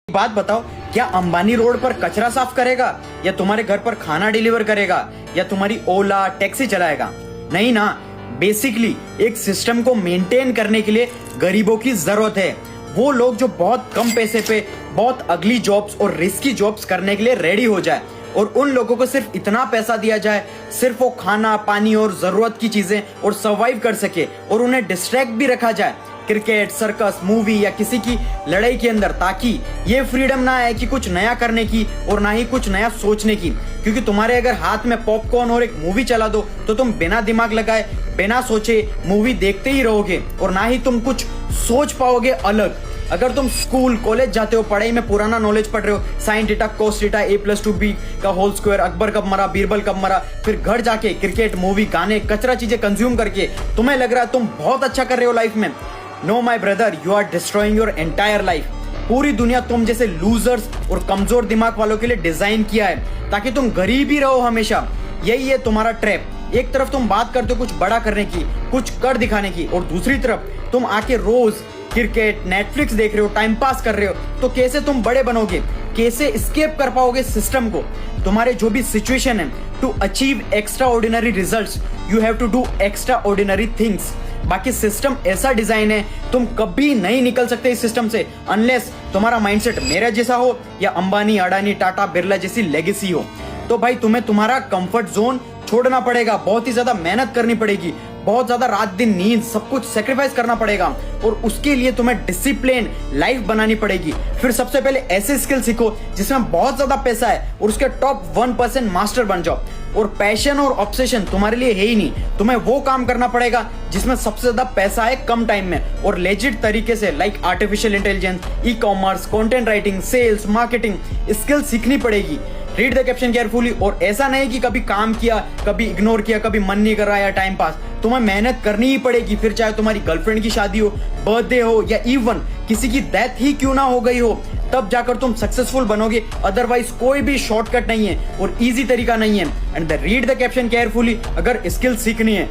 बात बताओ, क्या अंबानी रोड पर कचरा साफ करेगा या तुम्हारे घर पर खाना डिलीवर करेगा या तुम्हारी ओला टैक्सी चलाएगा? नहीं ना। बेसिकली एक सिस्टम को मेंटेन करने के लिए गरीबों की जरूरत है। वो लोग जो बहुत कम पैसे पे बहुत अगली जॉब्स और रिस्की जॉब्स करने के लिए रेडी हो जाए और उन लोगों को सिर्फ इतना पैसा दिया जाए, सिर्फ वो खाना पानी और जरूरत की चीजें और सर्वाइव कर सके और उन्हें डिस्ट्रैक्ट भी रखा जाए क्रिकेट, सर्कस, मूवी या किसी की लड़ाई के अंदर, ताकि ये फ्रीडम ना है कि कुछ नया करने की और ना ही कुछ नया सोचने की। क्योंकि तुम्हारे अगर हाथ में पॉपकॉर्न और एक मूवी चला दो तो तुम बिना दिमाग लगाए बिना सोचे मूवी देखते ही रहोगे और ना ही तुम कुछ सोच पाओगे अलग। अगर तुम स्कूल कॉलेज जाते हो, पढ़ाई में पुराना नॉलेज पढ़ रहे हो, sine theta cos theta a+2b का होल स्क्वायर, अकबर कब मरा, बीरबल कब मरा, फिर घर जाके क्रिकेट, मूवी, गाने, कचरा चीजें कंज्यूम करके तुम्हें लग रहा है तुम बहुत अच्छा कर रहे हो लाइफ में। No my brother, you are destroying your entire life. पूरी दुनिया तुम जैसे लूजर्स और कमजोर दिमाग वालों के लिए डिजाइन किया है ताकि तुम गरीब ही रहो हमेशा। यही है तुम्हारा ट्रैप। एक तरफ तुम बात करते हो कुछ बड़ा करने की, कुछ कर दिखाने की, और दूसरी तरफ तुम आके रोज क्रिकेट, नेटफ्लिक्स देख रहे हो, टाइम पास कर रहे हो। तो कैसे तुम बड़े बनोगे? कैसे एस्केप कर पाओगे सिस्टम को? तुम्हारे जो भी सिचुएशन है, to achieve extraordinary results you have to do extraordinary things. बाकी सिस्टम ऐसा डिजाइन है, तुम कभी नहीं निकल सकते इस सिस्टम से अनलेस तुम्हारा माइंडसेट मेरा जैसा हो या अंबानी, अडानी, टाटा, बिरला जैसी लेगेसी हो। तो भाई तुम्हें तुम्हारा कंफर्ट जोन छोड़ना पड़ेगा, बहुत ही ज्यादा मेहनत करनी पड़ेगी, बहुत ज्यादा रात दिन नींद सब कुछ सेक्रीफाइस करना पड़ेगा और उसके लिए तुम्हें डिसिप्लिन लाइफ बनानी पड़ेगी। फिर सबसे पहले ऐसे स्किल सीखो जिसमें बहुत ज्यादा पैसा है और उसके टॉप 1% मास्टर बन जाओ। और पैशन और ऑब्सेशन तुम्हारे लिए है ही नहीं, तुम्हें वो काम करना पड़ेगा जिसमें सबसे ज्यादा पैसा है कम टाइम में और लेजिट तरीके से, like artificial intelligence, e commerce, content writing, sales, marketing skill सीखनी पड़ेगी। Read the caption carefully. और ऐसा नहीं कि कभी काम किया, कभी इग्नोर किया, कभी मन नहीं कर रहा या टाइम पास, तुम्हें मेहनत करनी ही पड़ेगी। फिर चाहे तुम्हारी गर्लफ्रेंड की शादी हो, बर्थडे हो या इवन किसी की डेथ ही क्यों ना हो गई हो, तब जाकर तुम सक्सेसफुल बनोगे। अदरवाइज कोई भी शॉर्टकट नहीं है और इजी तरीका नहीं है। And read the caption carefully अगर स्किल सीखनी है।